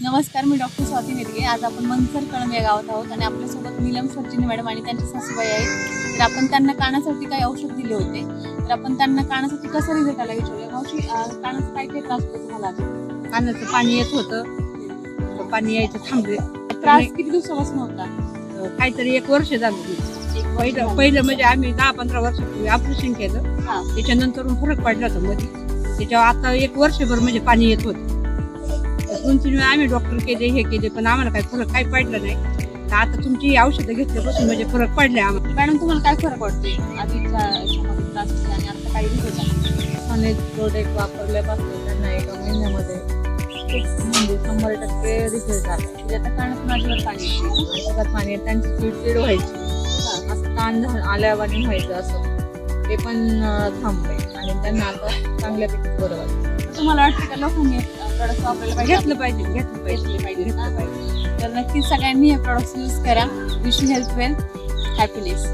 नमस्कार, मी डॉक्टर स्वाती मिरगे. आज आपण मनसर कळंब या गावात आहोत आणि आपल्यासोबत नीलम सर्जिनी मॅडम आणि त्यांच्या सासूबाई आहेत. तर आपण त्यांना कानासाठी काही औषध दिले होते, तर आपण त्यांना कानासाठी कसा रिझल्ट आला विचारूया. मावशी, कानाचा काय त्रास होतो तुम्हाला? कानाचं पाणी येत होतं, तर पाणी यायचं थांबले. त्रास किती दिवसापासून होता? काहीतरी 1 वर्ष झालं. पहिलं म्हणजे आम्ही 10-15 वर्षापूर्वी ऑपरेशन केलं, हा. त्याच्यानंतर फरक पडला होता मध्ये. त्याच्यावर आता 1 वर्षभर म्हणजे पाणी येत होतं. 2-3 वेळा आम्ही डॉक्टर केले, हे केले, पण आम्हाला काही फरक काही पडला नाही. तर आता तुमची औषधं घेतल्यापासून म्हणजे फरक पडले आम्हाला. मॅडम, तुम्हाला काय फरक पडतोय? आधीच्या याच्यामध्ये त्रास होता आणि आता काही रिझल्ट आला? अनेक प्रोडक्ट वापरल्यापासून त्यांना एका महिन्यामध्ये खूप म्हणजे 100% रिझल्ट आला. म्हणजे आता कानातून अजिबात पाणी येत नाही. सगळ्यात पाणी त्यांची चिडचिड व्हायची, असं ताण आल्यावानी व्हायचं, असं ते पण थांबले आणि त्यांना आता चांगल्यापैकी बरं वाटतं. तुम्हाला वाटतं का लोकांनी प्रोडक्ट वापरायला पाहिजे? घेतलं पाहिजे, घेतलं पाहिजे. घेतले पाहिजे. तर नक्कीच सगळ्यांनी हे प्रोडक्ट्स यूज करा. Wish you health, wealth, happiness.